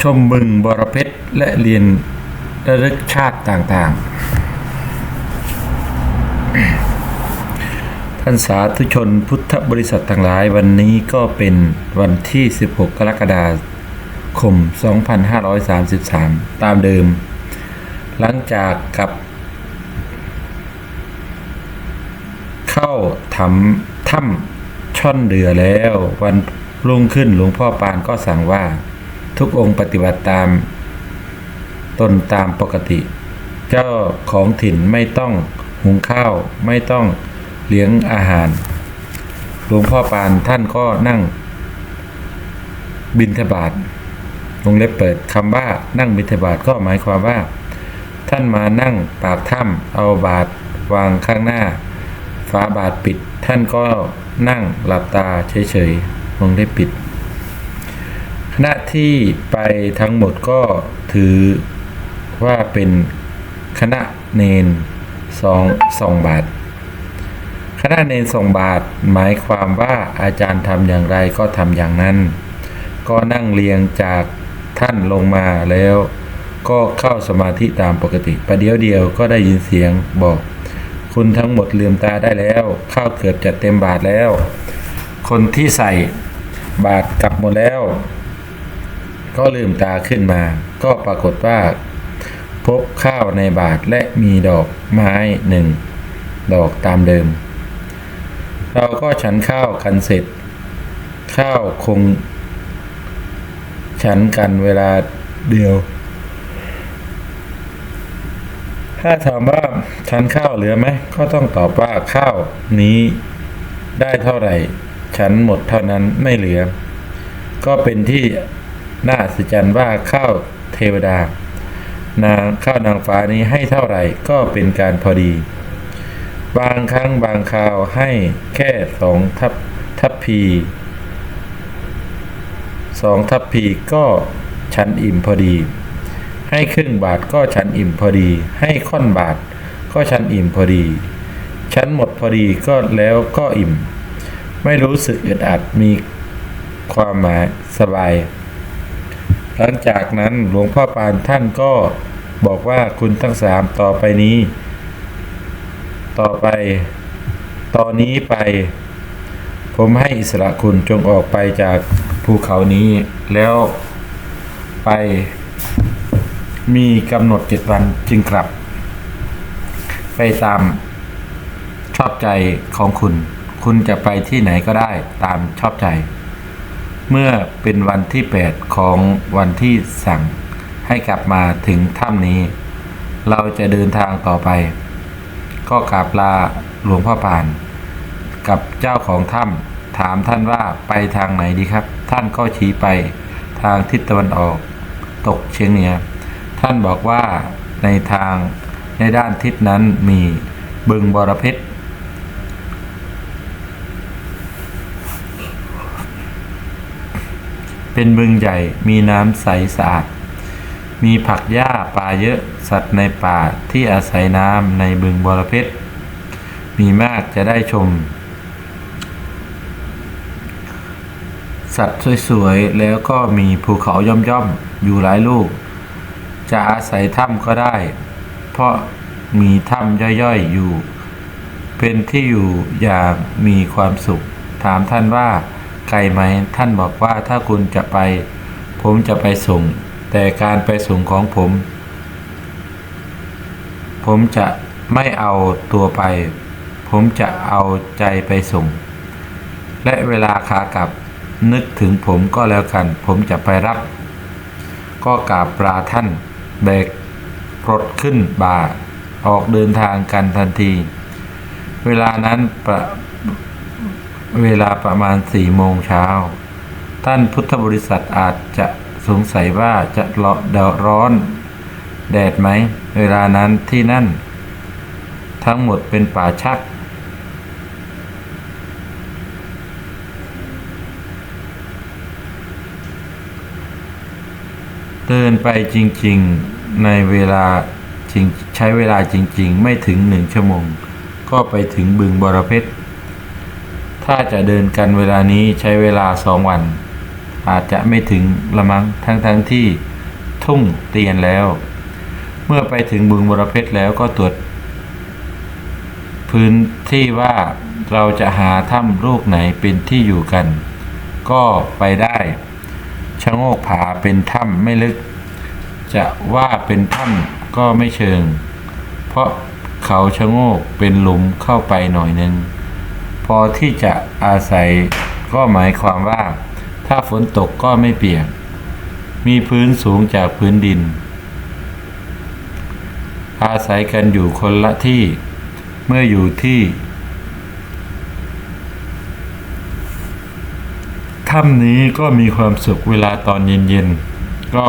ชมบึงบรเพชรและเรียนระลึกชาติต่างๆ ท่านสาธุชนพุทธบริษัททั้งหลายวันนี้ก็เป็นวันที่16 กรกฎาคม 2533 ตามเดิมหลังจากกับเข้าถ้ำช่อนเดือแล้ววันรุ่งขึ้นหลวงพ่อปานก็สั่งว่าทุกองค์ปฏิบัติตามตนตามปกติเจ้าของถิ่นไม่ต้องหุงข้าวไม่ต้องเลี้ยงอาหารหลวงพ่อปานท่านก็นั่งบิณฑบาตวงเล็บเปิดคำว่านั่งบิณฑบาตก็หมายความว่าท่านมานั่งปากถ้ำเอาบาตรวางข้างหน้าฝาบาตรปิดท่านก็นั่งหลับตาเฉยๆวงเล็บปิดคณะที่ไปทั้งหมดก็ถือว่าเป็นคณะเนนสองบาทคณะเนน2 บาทหมายความว่าอาจารย์ทำอย่างไรก็ทำอย่างนั้นก็นั่งเรียงจากท่านลงมาแล้วก็เข้าสมาธิตามปกติประเดี๋ยวเดียวก็ได้ยินเสียงบอกคุณทั้งหมดลืมตาได้แล้วข้าวเกือบจะเต็มบาทแล้วคนที่ใส่บาทกลับหมดแล้วก็ลืมตาขึ้นมาก็ปรากฏว่าพบข้าวในบาทและมีดอกไม้1 ดอกตามเดิมเราก็ฉันข้าวกันเสร็จข้าวคงฉันกันเวลาเดียวถ้าถามว่าฉันข้าวเหลือไหมก็ต้องตอบว่าข้าวนี้ได้เท่าไหร่ฉันหมดเท่านั้นไม่เหลือก็เป็นที่น่าอัศจรรย์ว่าข้าวเทวดาข้าวนางฟ้านี้ให้เท่าไหร่ก็เป็นการพอดีบางครั้งบางคราวให้แค่2 ทัพพีก็ฉันอิ่มพอดีให้ครึ่งบาทก็ฉันอิ่มพอดีให้ค่อนบาทก็ฉันอิ่มพอดีฉันหมดพอดีก็แล้วก็อิ่มไม่รู้สึกอึดอัดมีความหมายสบายหลังจากนั้นหลวงพ่อปานท่านก็บอกว่าคุณทั้ง3ต่อไปตอนนี้ไปผมให้อิสระคุณจงออกไปจากภูเขานี้แล้วไปมีกำหนด7 วันจึงกลับไปตามชอบใจของคุณจะไปที่ไหนก็ได้ตามชอบใจเมื่อเป็นวันที่8ของวันที่สั่งให้กลับมาถึงถ้ำนี้เราจะเดินทางต่อไปก็กราบลาหลวงพ่อปานกับเจ้าของถ้ำถามท่านว่าไปทางไหนดีครับท่านก็ชี้ไปทางทิศตะวันออกตกเฉียงเหนือท่านบอกว่าในด้านทิศนั้นมีบึงบรเพชรเป็นบึงใหญ่มีน้ำใสสะอาดมีผักหญ้าป่าเยอะสัตว์ในป่าที่อาศัยน้ำในบึงบรเพชรมีมากจะได้ชมสัตว์สวยๆแล้วก็มีภูเขาย่อมๆอยู่หลายลูกจะอาศัยถ้ำก็ได้เพราะมีถ้ำย่อยๆอยู่เป็นที่อยู่อย่างมีความสุขถามท่านว่าไกลไหมท่านบอกว่าถ้าคุณจะไปผมจะไปส่งแต่การไปส่งของผมจะไม่เอาตัวไปผมจะเอาใจไปส่งและเวลาขากลับนึกถึงผมก็แล้วกันผมจะไปรับก็กราบลาท่านแบกรถขึ้นบ่าออกเดินทางกันทันทีเวลานั้นเวลาประมาณ4 โมงเช้าท่านพุทธบริษัทอาจจะสงสัยว่าจะร้อนแดดไหมเวลานั้นที่นั่นทั้งหมดเป็นป่าชักเดินไปจริงๆใช้เวลาจริงๆไม่ถึง1 ชั่วโมงก็ไปถึงบึงบรเพชรถ้าจะเดินกันเวลานี้ใช้เวลา2 วันอาจจะไม่ถึงละมั้งทั้งที่ ทุ่งเตียนแล้ว เมื่อไปถึงบึงบรเพชรแล้วก็ตรวจพื้นที่ว่าเราจะหาถ้ำลูกไหนเป็นที่อยู่กัน ก็ไปได้ชะโงกผาเป็นถ้ำไม่ลึก จะว่าเป็นถ้ำก็ไม่เชิง เพราะเขาชะโงกเป็นหลุมเข้าไปหน่อยนึงพอที่จะอาศัยก็หมายความว่าถ้าฝนตกก็ไม่เปียกมีพื้นสูงจากพื้นดินอาศัยกันอยู่คนละที่เมื่ออยู่ที่ถ้ำนี้ก็มีความสุขเวลาตอนเย็นๆก็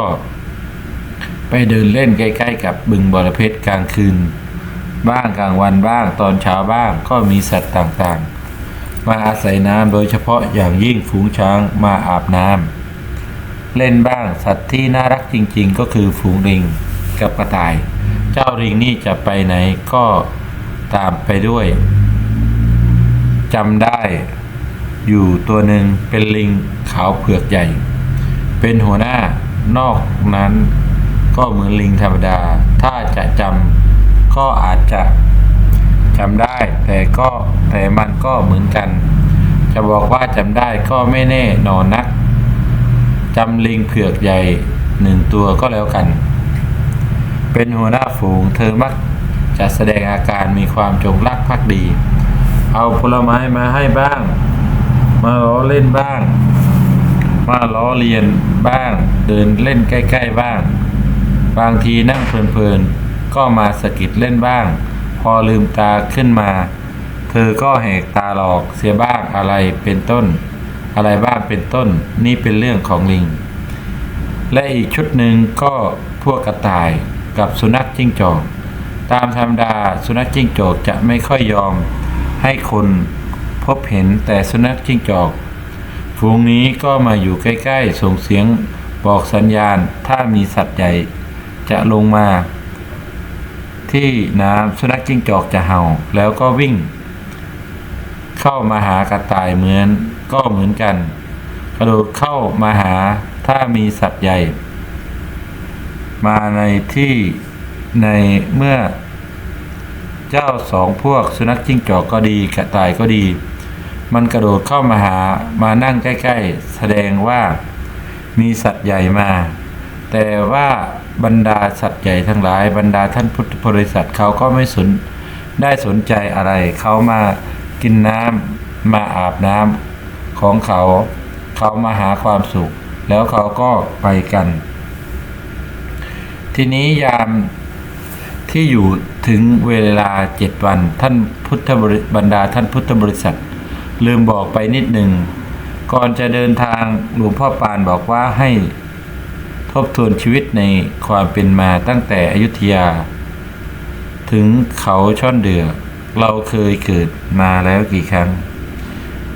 ไปเดินเล่นใกล้ๆกับบึงบรเพชรกลางคืนบ้างกลางวันบ้างตอนเช้าบ้างก็มีสัตว์ต่างๆมาอาศัยน้ำโดยเฉพาะอย่างยิ่งฝูงช้างมาอาบน้ำเล่นบ้างสัตว์ที่น่ารักจริงๆก็คือฝูงลิงกับกระต่ายเจ้าลิงนี่จะไปไหนก็ตามไปด้วยจำได้อยู่ตัวหนึ่งเป็นลิงขาวเผือกใหญ่เป็นหัวหน้านอกนั้นก็เหมือนลิงธรรมดาถ้าจะจำก็อาจจะจำได้แต่มันก็เหมือนกันจะบอกว่าจำได้ก็ไม่แน่นอนนักจำลิงเผือกใหญ่หนึ่งตัวก็แล้วกันเป็นหัวหน้าฝูงเธอมักจะแสดงอาการมีความจงรักภักดีเอาผลไม้มาให้บ้างมาล้อเล่นบ้างมาล้อเลียนบ้างเดินเล่นใกล้ๆบ้างบางทีนั่งเพลินๆก็มาสะกิดเล่นบ้างพอลืมตาขึ้นมาเธอก็แหกตาหลอกเสียบ้างอะไรบ้างเป็นต้นนี่เป็นเรื่องของลิงและอีกชุดหนึ่งก็พวกกระต่ายกับสุนัขจิ้งจอกตามธรรมดาสุนัขจิ้งจอกจะไม่ค่อยยอมให้คนพบเห็นแต่สุนัขจิ้งจอกฝูงนี้ก็มาอยู่ใกล้ๆส่งเสียงบอกสัญญาณถ้ามีสัตว์ใหญ่จะลงมาที่น้ำสุนัขจิ้งจอกจะเห่าแล้วก็วิ่งเข้ามาหากระต่ายเหมือนกันกระโดดเข้ามาหาถ้ามีสัตว์ใหญ่มาในเมื่อเจ้าสองพวกสุนัขจิ้งจอกก็ดีกระต่ายก็ดีมันกระโดดเข้ามานั่งใกล้ๆแสดงว่ามีสัตว์ใหญ่มาแต่ว่าบรรดาสัตว์ใหญ่ทั้งหลายบรรดาท่านพุทธบริษัทเขาก็ไม่ได้สนใจอะไรเขามากินน้ำมาอาบน้ำของเขามาหาความสุขแล้วเขาก็ไปกันทีนี้ยามที่อยู่ถึงเวลา7 วันท่านบรรดาท่านพุทธบริษัทลืมบอกไปนิดหนึ่งก่อนจะเดินทางหลวงพ่อปานบอกว่าให้ทบทวนชีวิตในความเป็นมาตั้งแต่อยุธยาถึงเขาช่อนเดือเราเคยเกิดมาแล้วกี่ครั้ง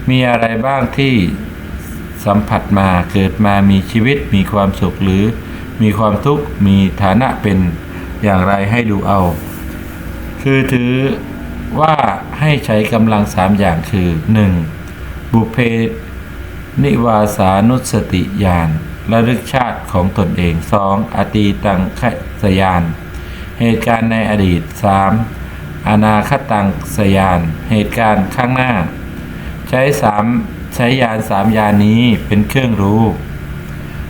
มีอะไรบ้างที่สัมผัสมาเกิดมามีชีวิตมีความสุขหรือมีความทุกข์มีฐานะเป็นอย่างไรให้ดูเอาคือถือว่าให้ใช้กำลัง3อย่างคือ 1. บุพเพนิวาสานุสติญาณระลึกชาติของตนเอง 2. อตีตังคสญาณเหตุการณ์ในอดีต 3. อนาคตังสญาณเหตุการณ์ข้างหน้าใช้ญาณ3ญาณนี้เป็นเครื่องรู้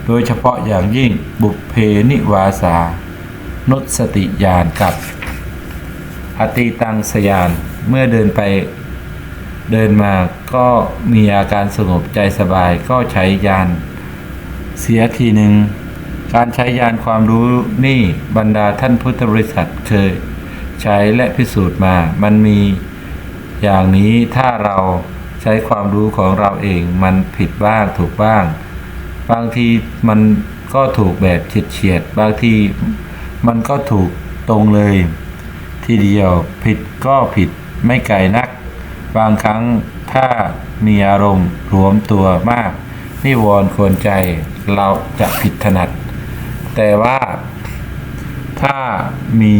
โดยเฉพาะอย่างยิ่งบุพเพนิวาสานุสติญาณกับอตีตังสญาณเมื่อเดินไปเดินมาก็มีอาการสงบใจสบายก็ใช้ญาณเสียทีหนึ่งการใช้ญาณความรู้นี่บรรดาท่านพุทธบริษัทเคยใช้และพิสูจน์มามันมีอย่างนี้ถ้าเราใช้ความรู้ของเราเองมันผิดบ้างถูกบ้างบางทีมันก็ถูกแบบเฉียดบางทีมันก็ถูกตรงเลยทีเดียวผิดก็ผิดไม่ไกลนักบางครั้งถ้ามีอารมณ์รวมตัวมากนิวรณ์ควรใจเราจะผิดถนัดแต่ว่าถ้ามี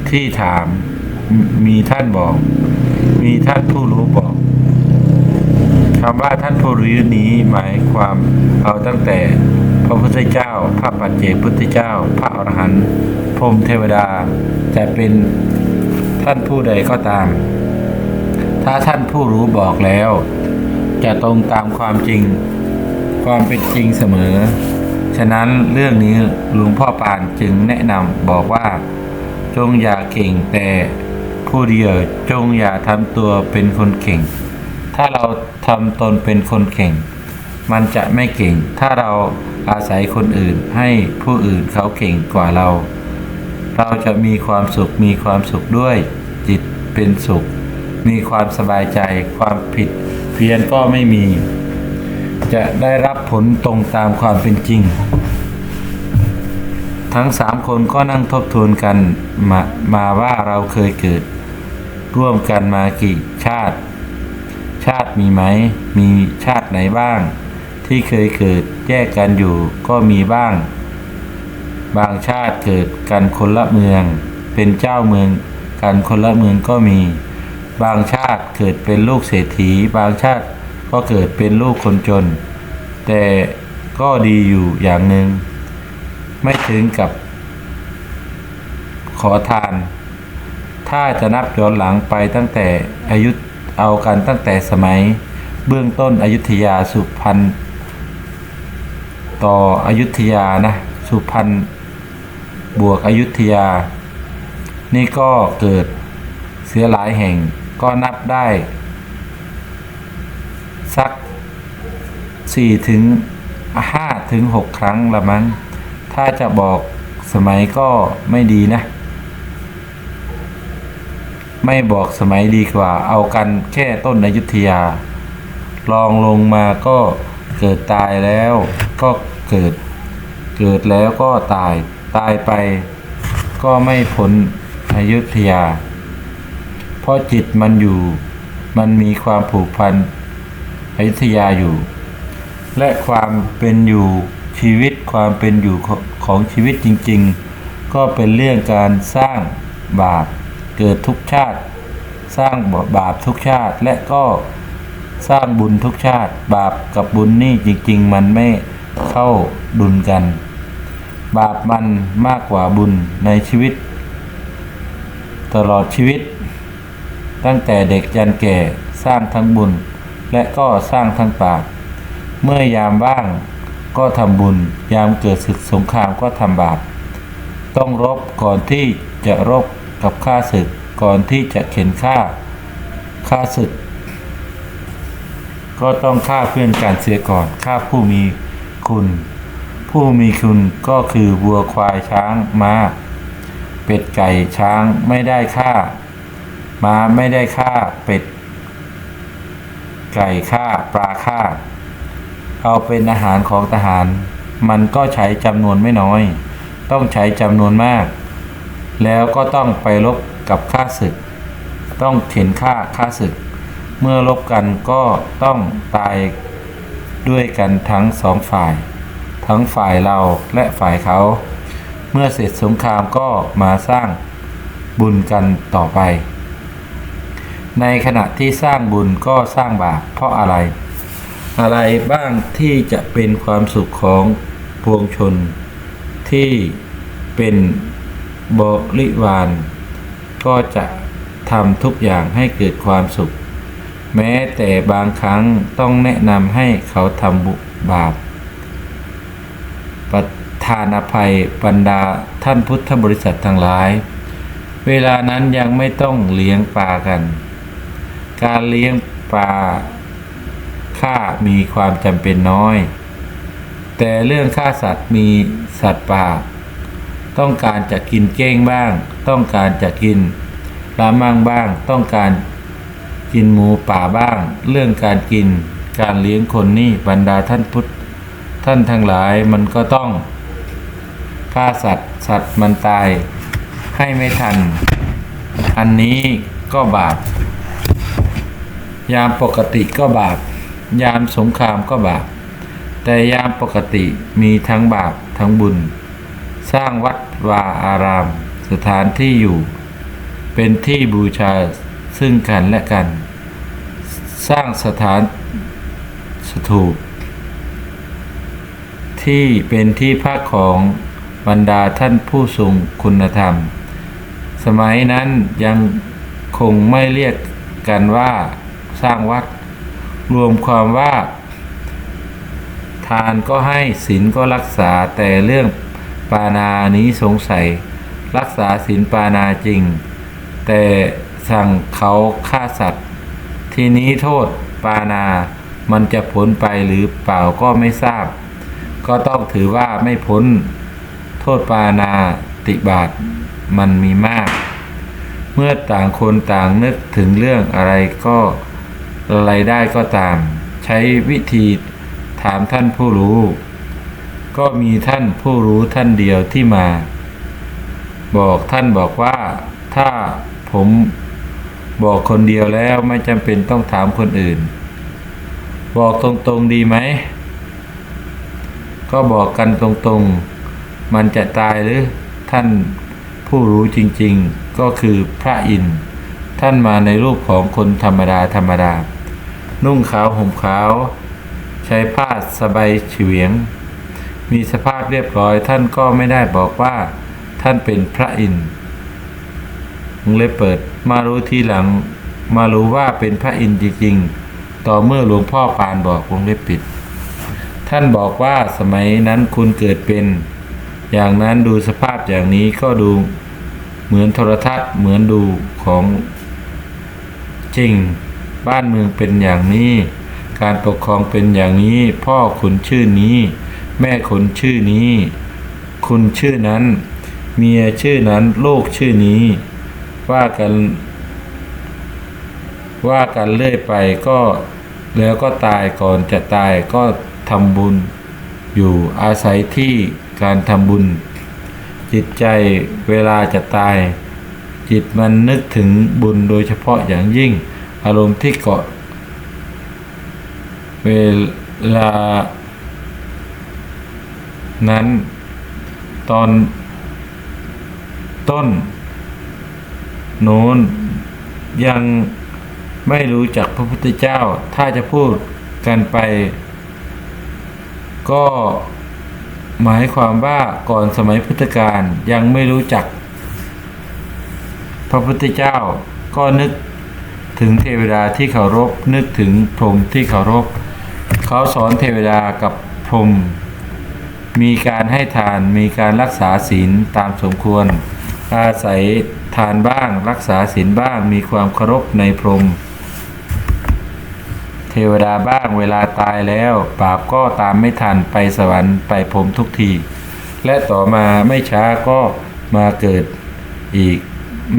ที่ถามมีท่านบอกมีท่านผู้รู้บอกคำว่าท่านผู้รู้นี้หมายความเอาตั้งแต่ พระพุทธเจ้าพระปัจเจกพุทธเจ้าพระอรหันต์พรหมเทวดาจะเป็นท่านผู้ใดก็ตามถ้าท่านผู้รู้บอกแล้วจะตรงตามความจริงความเป็นจริงเสมอฉะนั้นเรื่องนี้หลวงพ่อปานจึงแนะนำบอกว่าจงอย่าเก่งแต่ผู้เดียวจงอย่าทำตัวเป็นคนเก่งถ้าเราทำตนเป็นคนเก่งมันจะไม่เก่งถ้าเราอาศัยคนอื่นให้ผู้อื่นเขาเก่งกว่าเราจะมีความสุขด้วยจิตเป็นสุขมีความสบายใจความผิดเพี้ยนก็ไม่มีจะได้รับผลตรงตามความเป็นจริงทั้ง3 คนก็นั่งทบทวนกันมาว่าเราเคยเกิดร่วมกันมากี่ชาติมีไหมมีชาติไหนบ้างที่เคยเกิดแยกกันอยู่ก็มีบ้างบางชาติเกิดกันคนละเมืองเป็นเจ้าเมืองกันคนละเมืองก็มีบางชาติเกิดเป็นลูกเศรษฐีบางชาติก็เกิดเป็นลูกคนจนแต่ก็ดีอยู่อย่างหนึ่งไม่ถึงกับขอทานถ้าจะนับย้อนหลังไปตั้งแต่เอากันตั้งแต่สมัยเบื้องต้นอยุธยาสุพรรณต่ออยุธยานะสุพรรณบวกอยุธยานี่ก็เกิดเสียหลายแห่งก็นับได้สัก4 ถึง 5 ถึง 6 ครั้งละมั้งถ้าจะบอกสมัยก็ไม่ดีนะไม่บอกสมัยดีกว่าเอากันแค่ต้นอยุธยาลองลงมาก็เกิดตายแล้วก็เกิดแล้วก็ตายไปก็ไม่พ้นอยุธยาเพราะจิตมันมีความผูกพันอยุธยาอยู่และความเป็นอยู่ชีวิตความเป็นอยู่ของชีวิตจริงๆก็เป็นเรื่องการสร้างบาปเกิดทุกชาติสร้างบาปทุกชาติและก็สร้างบุญทุกชาติบาปกับบุญนี่จริงๆมันไม่เข้าดุลกันบาปมันมากกว่าบุญในชีวิตตลอดชีวิตตั้งแต่เด็กยันแก่สร้างทั้งบุญและก็สร้างทั้งบาปเมื่อยามว่างก็ทำบุญยามเกิดศึกสงครามก็ทำบาปต้องรบก่อนที่จะรบกับข้าศึกก่อนที่จะเข็นฆ่าศึกก็ต้องฆ่าเพื่อนกันเสียก่อนฆ่าผู้มีคุณก็คือวัวควายช้างม้าเป็ดไก่ช้างไม่ได้ฆ่าม้าไม่ได้ฆ่าเป็ดไก่ฆ่าปลาฆ่าเอาเป็นอาหารของทหารมันก็ใช้จำนวนไม่น้อยต้องใช้จำนวนมากแล้วก็ต้องไปรบกับข้าศึกต้องเข็นฆ่าศึกเมื่อรบกันก็ต้องตายด้วยกันทั้ง2 ฝ่ายทั้งฝ่ายเราและฝ่ายเขาเมื่อเสร็จสงครามก็มาสร้างบุญกันต่อไปในขณะที่สร้างบุญก็สร้างบาปเพราะอะไรบ้างที่จะเป็นความสุขของปวงชนที่เป็นบริวารก็จะทำทุกอย่างให้เกิดความสุขแม้แต่บางครั้งต้องแนะนำให้เขาทำบาปประทานอภัยบรรดาท่านพุทธบริษัททั้งหลายเวลานั้นยังไม่ต้องเลี้ยงปลากันการเลี้ยงปลาฆ่ามีความจำเป็นน้อยแต่เรื่องฆ่าสัตว์มีสัตว์ป่าต้องการจะกินเก้งบ้างต้องการจะกินลามั่งบ้างต้องการกินหมูป่าบ้างเรื่องการกินการเลี้ยงคนนี่บรรดาท่านทั้งหลายมันก็ต้องฆ่าสัตว์มันตายให้ไม่ทันอันนี้ก็บาปยามปกติก็บาปยามสงครามก็บาปแต่ยามปกติมีทั้งบาปทั้งบุญสร้างวัดวาอารามสถานที่อยู่เป็นที่บูชาซึ่งกันและกันสร้างสถานสถูปท ที่เป็นที่พักของบรรดาท่านผู้ทรงคุณธรรมสมัยนั้นยังคงไม่เรียกกันว่าสร้างวัดรวมความว่าทานก็ให้ศีลก็รักษาแต่เรื่องปาณานี้สงสัยรักษาศีลปาณาจริงแต่สั่งเขาฆ่าสัตว์ทีนี้โทษปาณามันจะพ้นไปหรือเปล่าก็ไม่ทราบก็ต้องถือว่าไม่พ้นโทษปาณาติบาตมันมีมากเมื่อต่างคนต่างนึกถึงเรื่องอะไรได้ก็ตามใช้วิธีถามท่านผู้รู้ก็มีท่านผู้รู้ท่านเดียวที่มาท่านบอกว่าถ้าผมบอกคนเดียวแล้วไม่จำเป็นต้องถามคนอื่นบอกตรงๆดีไหมก็บอกกันตรงๆมันจะตายหรือท่านผู้รู้จริงๆก็คือพระอินทร์ท่านมาในรูปของคนธรรมดานุ่งขาวห่มขาวใช้ผ้าสบายเฉียงมีสภาพเรียบร้อยท่านก็ไม่ได้บอกว่าท่านเป็นพระอินทร์เลยเปิดมารู้ทีหลังมารู้ว่าเป็นพระอินทร์จริงๆต่อเมื่อหลวงพ่อปานบอกวงเล็บปิดท่านบอกว่าสมัยนั้นคุณเกิดเป็นอย่างนั้นดูสภาพอย่างนี้ก็ดูเหมือนโทรทัศน์เหมือนดูของจริงบ้านเมืองเป็นอย่างนี้การปกครองเป็นอย่างนี้พ่อคุณชื่อนี้แม่คุณชื่อนี้คุณชื่อนั้นเมียชื่อนั้นลูกชื่อนี้ว่ากันเรื่อยไปก็แล้วก็ตายก่อนจะตายก็ทำบุญอยู่อาศัยที่การทำบุญจิตใจเวลาจะตายจิตมันนึกถึงบุญโดยเฉพาะอย่างยิ่งอารมณ์ที่เกาะเวลานั้นตอนต้นโน้นยังไม่รู้จักพระพุทธเจ้าถ้าจะพูดกันไปก็หมายความว่าก่อนสมัยพุทธกาลยังไม่รู้จักพระพุทธเจ้าก็นึกถึงเทวดาที่เคารพนึกถึงพรหมที่เคารพเขาสอนเทวดากับพรหมมีการให้ทานมีการรักษาศีลตามสมควรอาศัยทานบ้างรักษาศีลบ้างมีความเคารพในพรหมเทวดาบ้างเวลาตายแล้วบาปก็ตามไม่ทันไปสวรรค์ไปพรหมทุกทีและต่อมาไม่ช้าก็มาเกิดอีก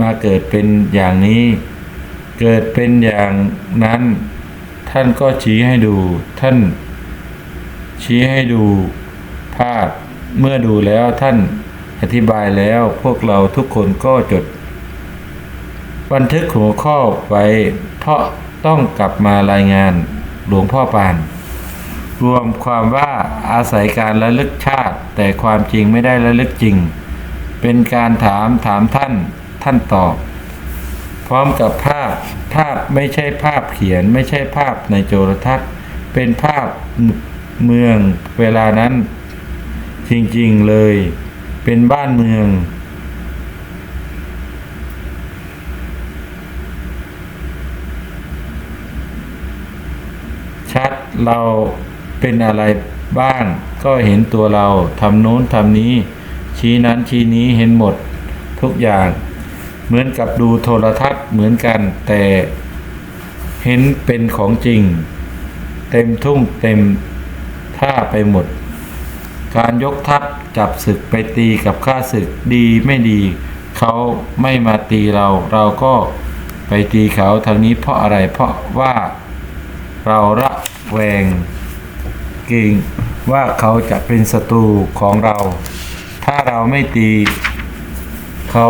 มาเกิดเป็นอย่างนี้เกิดเป็นอย่างนั้นท่านก็ชี้ให้ดูท่านชี้ให้ดูภาพเมื่อดูแล้วท่านอธิบายแล้วพวกเราทุกคนก็จดบันทึกหัวข้อไว้เพราะต้องกลับมารายงานหลวงพ่อปานรวมความว่าอาศัยการระลึกชาติแต่ความจริงไม่ได้ระลึกจริงเป็นการถามท่านตอบพร้อมกับภาพไม่ใช่ภาพเขียนไม่ใช่ภาพในโทรทัศน์เป็นภาพเมืองเวลานั้นจริงๆเลยเป็นบ้านเมืองชัดเราเป็นอะไรบ้างก็เห็นตัวเราทำโน้นทำนี้ชี้นั้นชี้นี้เห็นหมดทุกอย่างเหมือนกับดูโทรทัศน์เหมือนกันแต่เห็นเป็นของจริงเต็มทุ่งเต็มท่าไปหมดการยกทัพจับศึกไปตีกับข้าศึกดีไม่ดีเขาไม่มาตีเราก็ไปตีเขาทางนี้เพราะอะไรเพราะว่าเราระแวงเกรงว่าเขาจะเป็นศัตรูของเราถ้าเราไม่ตีเขา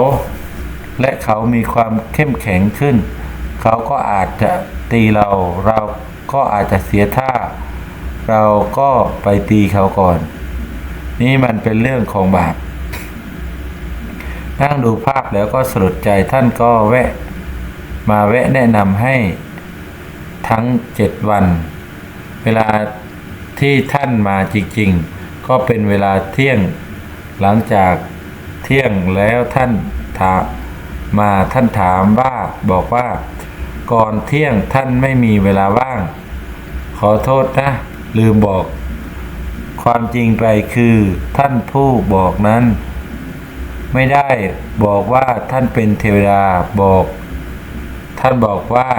และเขามีความเข้มแข็งขึ้นเขาก็อาจจะตีเราก็อาจจะเสียท่าเราก็ไปตีเขาก่อนนี่มันเป็นเรื่องของบาปนั่งดูภาพแล้วก็สลดใจท่านก็แวะแนะนำให้ทั้ง7 วันเวลาที่ท่านมาจริงๆ ก็เป็นเวลาเที่ยงหลังจากเที่ยงแล้วท่านถามว่าบอกว่าก่อนเที่ยงท่านไม่มีเวลาว่างขอโทษนะลืมบอกความจริงไปคือท่านผู้บอกนั้นไม่ได้บอกว่าท่านเป็นเทวดาท่านบอกว่า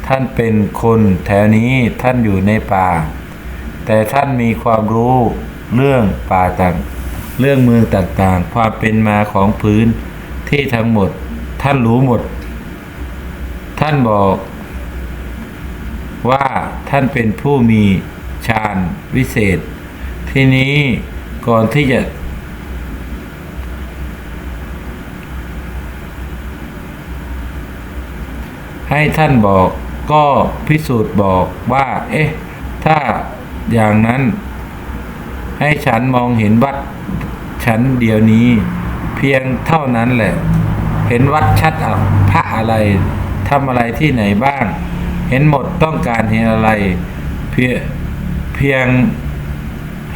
ท่านเป็นคนแถวนี้ท่านอยู่ในป่าแต่ท่านมีความรู้เรื่องป่าเรื่องเมืองต่างๆความเป็นมาของพื้นที่ทั้งหมดท่านรู้หมดท่านบอกว่าท่านเป็นผู้มีฌานวิเศษที่นี้ก่อนที่จะให้ท่านบอกก็พิสูจน์บอกว่าถ้าอย่างนั้นให้ฉันมองเห็นวัดฉันเดี๋ยวนี้เพียงเท่านั้นแหละเห็นวัดชัดพระอะไรทำอะไรที่ไหนบ้างเห็นหมดต้องการเห็นอะไรเพียง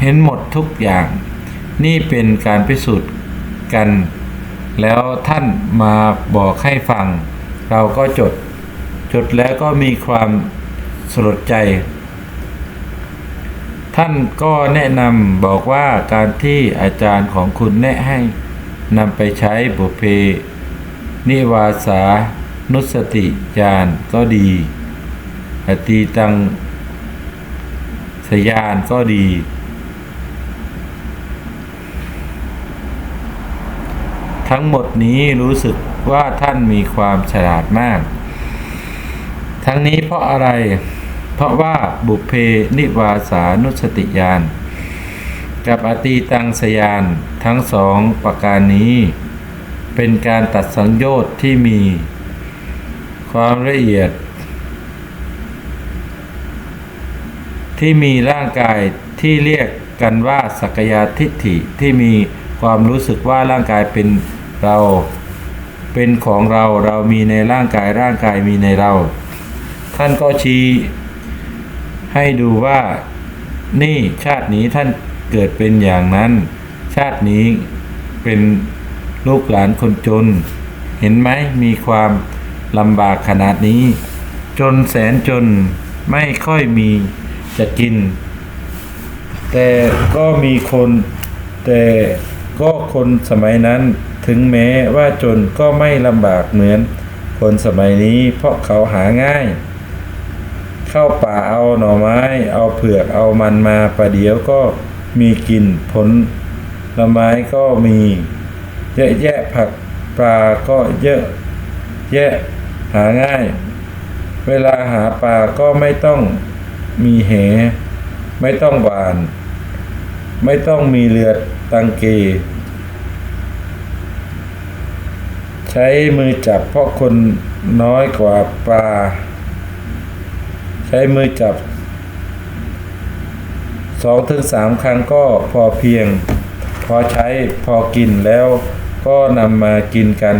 เห็นหมดทุกอย่างนี่เป็นการพิสูจน์กันแล้วท่านมาบอกให้ฟังเราก็จดแล้วก็มีความสลดใจท่านก็แนะนำบอกว่าการที่อาจารย์ของคุณแนะให้นำไปใช้บุพเพนิวาสานุสติญาณก็ดีอตีตังสยานก็ดีทั้งหมดนี้รู้สึกว่าท่านมีความฉลาดมากทั้งนี้เพราะอะไรเพราะว่าบุพเพนิวาสานุสติญาณกับอตีตังสยานทั้งสองประการนี้เป็นการตัดสังโยชน์ที่มีความละเอียดที่มีร่างกายที่เรียกกันว่าสักยทิฏฐิที่มีความรู้สึกว่าร่างกายเป็นเราเป็นของเรามีในร่างกายมีในเราท่านก็ชี้ให้ดูว่านี่ชาตินี้ท่านเกิดเป็นอย่างนั้นชาตินี้เป็นลูกหลานคนจนเห็นไหมมีความลำบากขนาดนี้จนแสนจนไม่ค่อยมีจะกินแต่ก็คนสมัยนั้นถึงแม้ว่าจนก็ไม่ลำบากเหมือนคนสมัยนี้เพราะเขาหาง่ายเข้าป่าเอาหน่อไม้เอาเผือกเอามันมาประเดี๋ยวก็มีกินผลไม้ก็มีเยอะแยะผักปลาก็เยอะแยะหาง่ายเวลาหาปลาก็ไม่ต้องมีแหไม่ต้องหวานไม่ต้องมีเรือตังเกใช้มือจับเพราะคนน้อยกว่าปลาใช้มือจับ 2-3 ครั้งก็พอเพียงพอใช้พอกินแล้วก็นำมากินกัน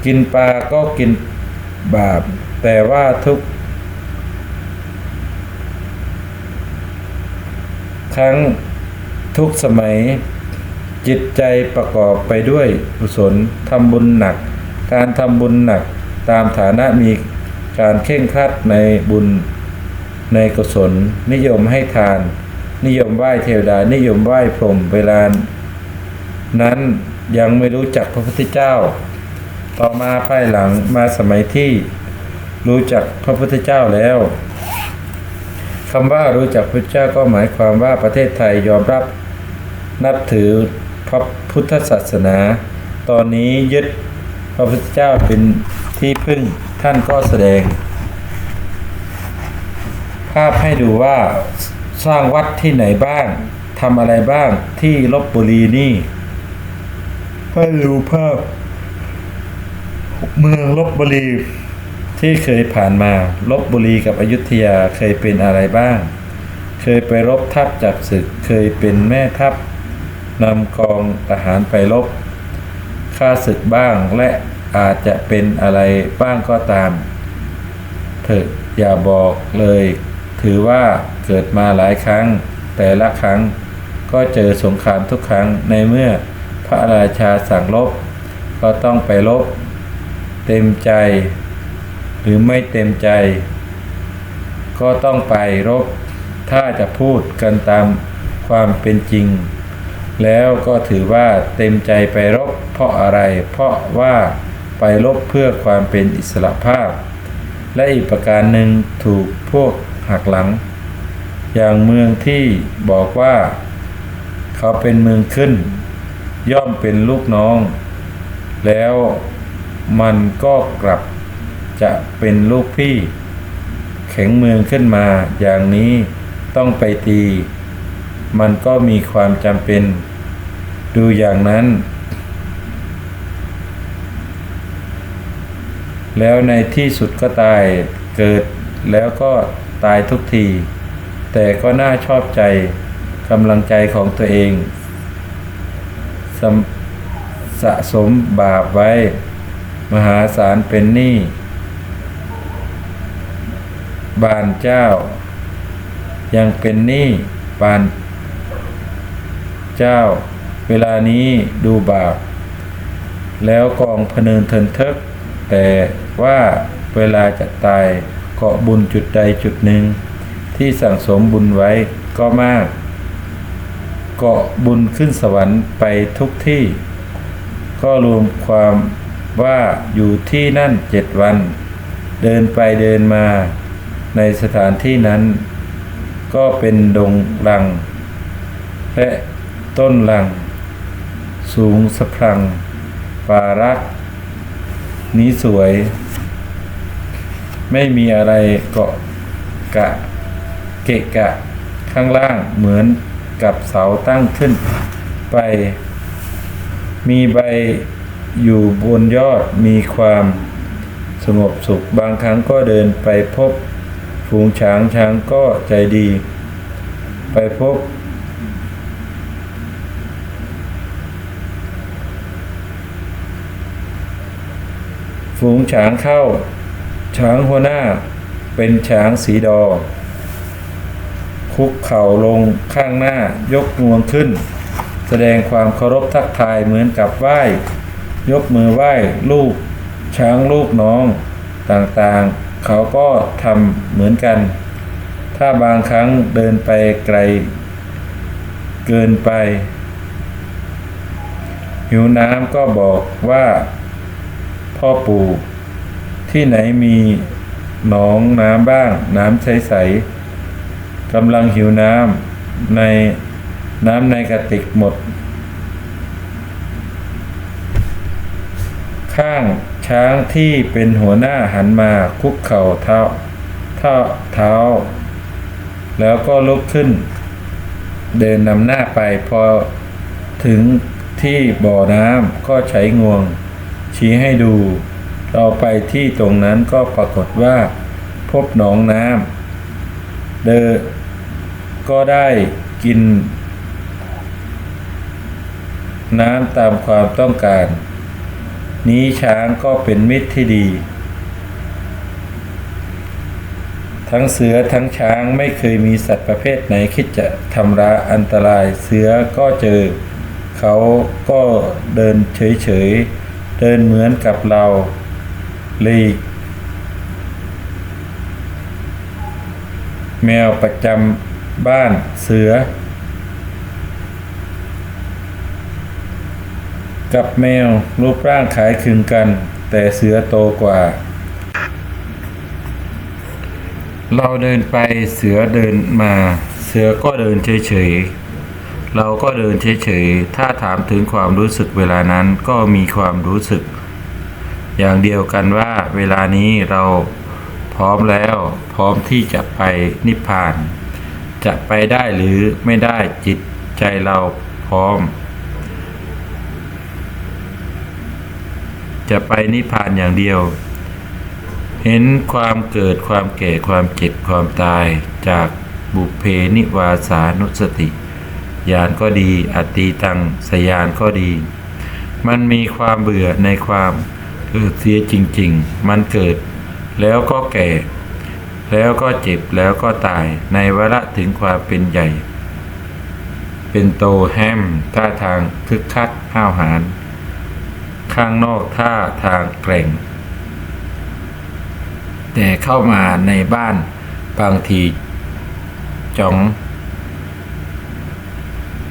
กินปลาก็กินบาปแต่ว่าทุกครั้งทุกสมัยจิตใจประกอบไปด้วยกุศลทำบุญหนักการทำบุญหนักตามฐานะมีการเคร่งครัดในบุญในกุศลนิยมให้ทานนิยมไหว้เทวดานิยมไหว้พรหมเวลานั้นยังไม่รู้จักพระพุทธเจ้าต่อมาภายหลังมาสมัยที่รู้จักพระพุทธเจ้าแล้วคำว่ารู้จักพระพุทธเจ้าก็หมายความว่าประเทศไทยยอมรับนับถือพระพุทธศาสนาตอนนี้ยึดพระพุทธเจ้าเป็นที่พึ่งท่านก็แสดงภาพให้ดูว่าสร้างวัดที่ไหนบ้างทำอะไรบ้างที่ลพบุรีนี่ให้ดูภาพเมืองลพบุรีที่เคยผ่านมาลพบุรีกับอยุธยาเคยเป็นอะไรบ้างเคยไปรบทัพจับศึกเคยเป็นแม่ทัพนำกองทหารไปรบฆ่าศึกบ้างและอาจจะเป็นอะไรบ้างก็ตามเถอะอย่าบอกเลยถือว่าเกิดมาหลายครั้งแต่ละครั้ง ก็เจอสงครามทุกครั้งในเมื่อพระราชาสั่งรบก็ต้องไปรบเต็มใจหรือไม่เต็มใจก็ต้องไปรบถ้าจะพูดกันตามความเป็นจริงแล้วก็ถือว่าเต็มใจไปรบเพราะอะไรเพราะว่าไปรบเพื่อความเป็นอิสรภาพและอีกประการหนึ่งถูกพวกหักหลังอย่างเมืองที่บอกว่าเขาเป็นเมืองขึ้นย่อมเป็นลูกน้องแล้วมันก็กลับจะเป็นลูกพี่แข็งเมืองขึ้นมาอย่างนี้ต้องไปตีมันก็มีความจำเป็นดูอย่างนั้นแล้วในที่สุดก็ตายเกิดแล้วก็ตายทุกทีแต่ก็น่าชอบใจกำลังใจของตัวเองสะสมบาปไว้มหาศาลเป็นหนี้บานเจ้ายังเป็นหนี้บานเจ้าเวลานี้ดูบาปแล้วกองพเนินเทินเทิกแต่ว่าเวลาจะตายเกาะบุญจุดใดจุดหนึ่งที่สั่งสมบุญไว้ก็มากเกาะบุญขึ้นสวรรค์ไปทุกที่ก็รวมความว่าอยู่ที่นั่น7 วันเดินไปเดินมาในสถานที่นั้นก็เป็นดงลังและต้นลังสูงสะพรั่งป่ารักนี้สวยไม่มีอะไรเกาะเกะกะข้างล่างเหมือนกับเสาตั้งขึ้นไปมีใบอยู่บนยอดมีความสงบสุขบางครั้งก็เดินไปพบฝูงช้างก็ใจดีไปพบฝูงช้างเข้าช้างหัวหน้าเป็นช้างสีดอคุกเข่าลงข้างหน้ายกงวงขึ้นแสดงความเคารพทักทายเหมือนกับไหว้ยกมือไหว้ลูกช้างลูกน้องต่างๆเขาก็ทำเหมือนกันถ้าบางครั้งเดินไปไกลเกินไปหิวน้ำก็บอกว่าพ่อปู่ที่ไหนมีหนองน้ำบ้างน้ำใสๆกำลังหิวน้ำในกระติกหมดข้างช้างที่เป็นหัวหน้าหันมาคุกเข่าเท้าแล้วก็ลุกขึ้นเดินนำหน้าไปพอถึงที่บ่อน้ำก็ใช้งวงชี้ให้ดูเราไปที่ตรงนั้นก็ปรากฏว่าพบหนองน้ำก็ได้กินน้ำตามความต้องการนี้ช้างก็เป็นมิตรที่ดีทั้งเสือทั้งช้างไม่เคยมีสัตว์ประเภทไหนคิดจะทำร้ายอันตรายเสือก็เจอเขาก็เดินเฉยๆเดินเหมือนกับเราหลีกแมวประจำบ้านเสือกับแมวรูปร่างคล้ายคลึงกันแต่เสือโตกว่าเราเดินไปเสือเดินมาเสือก็เดินเฉยๆเราก็เดินเฉยๆถ้าถามถึงความรู้สึกเวลานั้นก็มีความรู้สึกอย่างเดียวกันว่าเวลานี้เราพร้อมแล้วพร้อมที่จะไปนิพพานจะไปได้หรือไม่ได้จิตใจเราพร้อมจะไปนิพพานอย่างเดียวเห็นความเกิดความแก่ความเจ็บความตายจากบุพเพนิวาสานุสติญาณก็ดีอตีตังสยานก็ดีมันมีความเบื่อในความเกิดเสียจริงๆมันเกิดแล้วก็แก่แล้วก็เจ็บแล้วก็ตายในวาระถึงความเป็นใหญ่เ เป็นโตแฮมท่าทางคึกคักห้าวหาญข้างนอกท่าทางแกร่งแต่เข้ามาในบ้านบางทีจ๋อง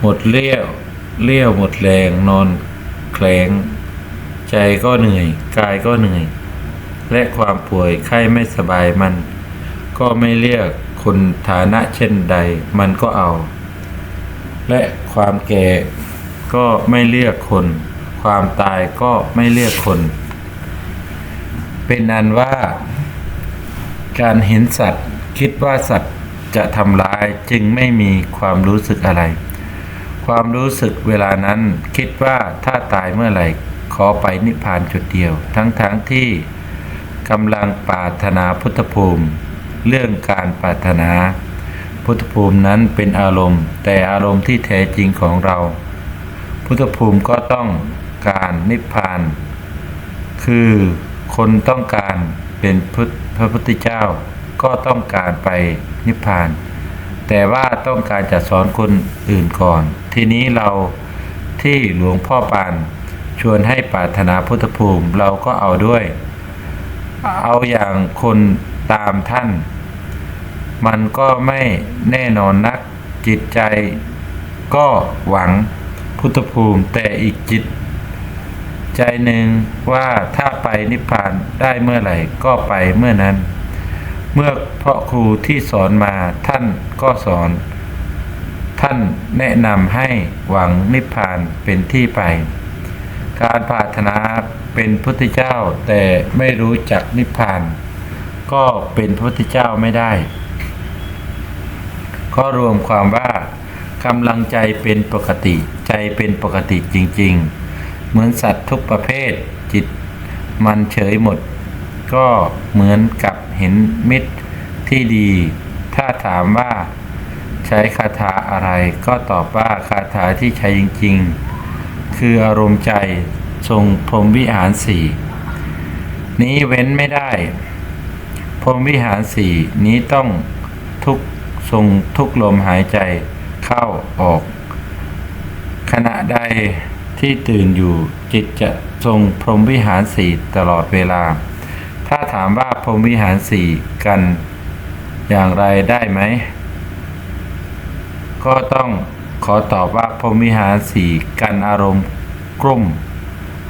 หมดเลี้ยวหมดแรงนอนแข็งใจก็เหนื่อยกายก็เหนื่อยและความป่วยไข้ไม่สบายมันก็ไม่เรียกคนฐานะเช่นใดมันก็เอาและความแก่ก็ไม่เรียกคนความตายก็ไม่เรียกคนเป็นอันว่าการเห็นสัตว์คิดว่าสัตว์จะทำร้ายจึงไม่มีความรู้สึกอะไรความรู้สึกเวลานั้นคิดว่าถ้าตายเมื่อไหร่ขอไปนิพพานจุดเดียวทั้งที่กำลังปรารถนาพุทธภูมิเรื่องการปรารถนาพุทธภูมินั้นเป็นอารมณ์แต่อารมณ์ที่แท้จริงของเราพุทธภูมิก็ต้องการนิพพานคือคนต้องการเป็นพระพุทธเจ้าก็ต้องการไปนิพพานแต่ว่าต้องการจะสอนคนอื่นก่อนทีนี้เราที่หลวงพ่อปานชวนให้ปรารถนาพุทธภูมิเราก็เอาด้วยเอาอย่างคนตามท่านมันก็ไม่แน่นอนนักจิตใจก็หวังพุทธภูมิแต่อีกจิตใจหนึ่งว่าถ้าไปนิพพานได้เมื่อไหร่ก็ไปเมื่อนั้นเมื่อเพราะครูที่สอนมาท่านก็สอนท่านแนะนำให้หวังนิพพานเป็นที่ไปการปรารถนาเป็นพุทธเจ้าแต่ไม่รู้จักนิพพานก็เป็นพุทธเจ้าไม่ได้ก็รวมความว่ากำลังใจเป็นปกติใจเป็นปกติจริงๆเหมือนสัตว์ทุกประเภทจิตมันเฉยหมดก็เหมือนกับเห็นมิตรที่ดีถ้าถามว่าใช้คาถาอะไรก็ตอบว่าคาถาที่ใช้จริงๆคืออารมณ์ใจทรงพรหมวิหารสี่นี้เว้นไม่ได้พรหมวิหารสี่นี้ต้องทรงทุกลมหายใจเข้าออกขณะใดที่ตื่นอยู่จิตจะทรงพรหมวิหารสี่ตลอดเวลาถ้าถามว่าพรหมวิหารสี่กันอย่างไรได้ไหมก็ต้องขอตอบว่าพรหมวิหารสี่กันอารมณ์กลุ่ม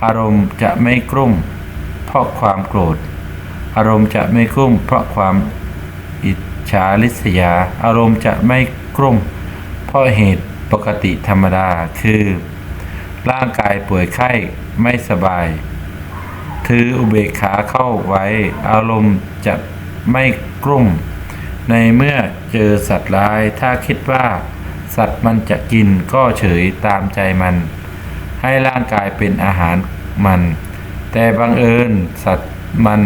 อารมณ์จะไม่กลุ่มเพราะความโกรธอารมณ์จะไม่กลุ่มเพราะความอิจฉาริษยาอารมณ์จะไม่กลุ่มเพราะเหตุปกติธรรมดาคือร่างกายป่วยไข้ไม่สบายถืออุเบกขาเข้าไว้อารมณ์จะไม่กลุ่มในเมื่อเจอสัตว์ร้ายถ้าคิดว่าสัตว์มันจะกินก็เฉยตามใจมันให้ร่างกายเป็นอาหารมันแต่บังเอิญสัตว์มัน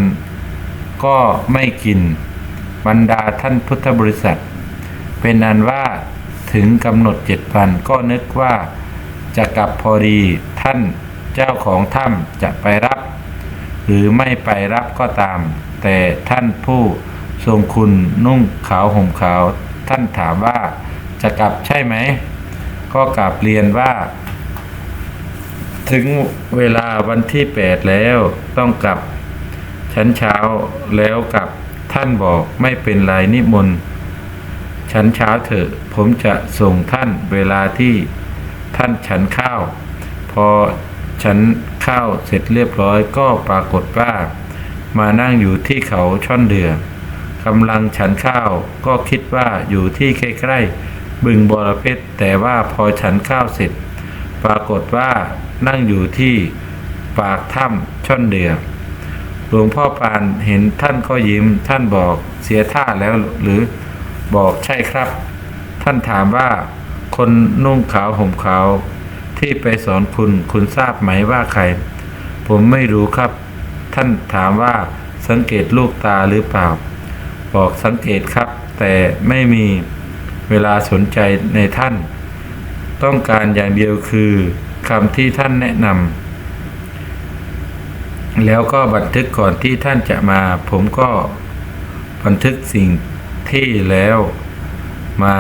ก็ไม่กินบรรดาท่านพุทธบริษัทเป็นอันว่าถึงกำหนด7 วันก็นึกว่าจะกลับพอดีท่านเจ้าของถ้ำจะไปรับหรือไม่ไปรับก็ตามแต่ท่านผู้ทรงคุณนุ่งขาวห่มขาวท่านถามว่าจะกลับใช่ไหมก็กลับเรียนว่าถึงเวลาวันที่8แล้วต้องกลับฉันเช้าแล้วกลับท่านบอกไม่เป็นไรนิมนต์ฉันเช้าเถอะผมจะส่งท่านเวลาที่ท่านฉันข้าวพอฉันข้าวเสร็จเรียบร้อยก็ปรากฏว่ามานั่งอยู่ที่เขาช่อนเดือกำลังฉันข้าวก็คิดว่าอยู่ที่ใกล้ๆบึงบรเพชรแต่ว่าพอฉันข้าวเสร็จปรากฏว่านั่งอยู่ที่ปากถ้ำช่อนเดือหลวงพ่อปานเห็นท่านก็ยิ้มท่านบอกเสียท่าแล้วหรือบอกใช่ครับท่านถามว่าคนนุ่งขาวห่มขาวที่ไปสอนคุณทราบไหมว่าใครผมไม่รู้ครับท่านถามว่าสังเกตลูกตาหรือเปล่าบอกสังเกตครับแต่ไม่มีเวลาสนใจในท่านต้องการอย่างเดียวคือคำที่ท่านแนะนำแล้วก็บันทึกก่อนที่ท่านจะมาผมก็บันทึกสิ่งที่แล้วมา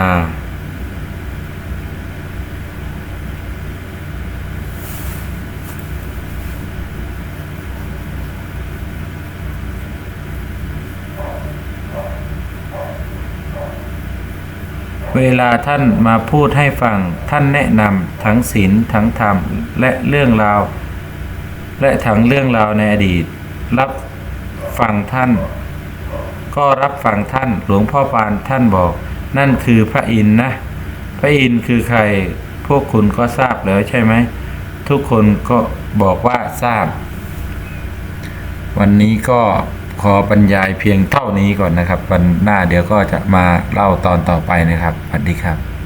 เวลาท่านมาพูดให้ฟังท่านแนะนำทั้งศีลทั้งธรรมและเรื่องราวในอดีตรับฟังท่านก็รับฟังท่านหลวงพ่อปานท่านบอกนั่นคือพระอินทร์นะพระอินทร์คือใครพวกคุณก็ทราบแล้วใช่ไหมทุกคนก็บอกว่าทราบวันนี้ก็ขอบรรยายเพียงเท่านี้ก่อนนะครับวันหน้าเดี๋ยวก็จะมาเล่าตอนต่อไปนะครับสวัสดีครับ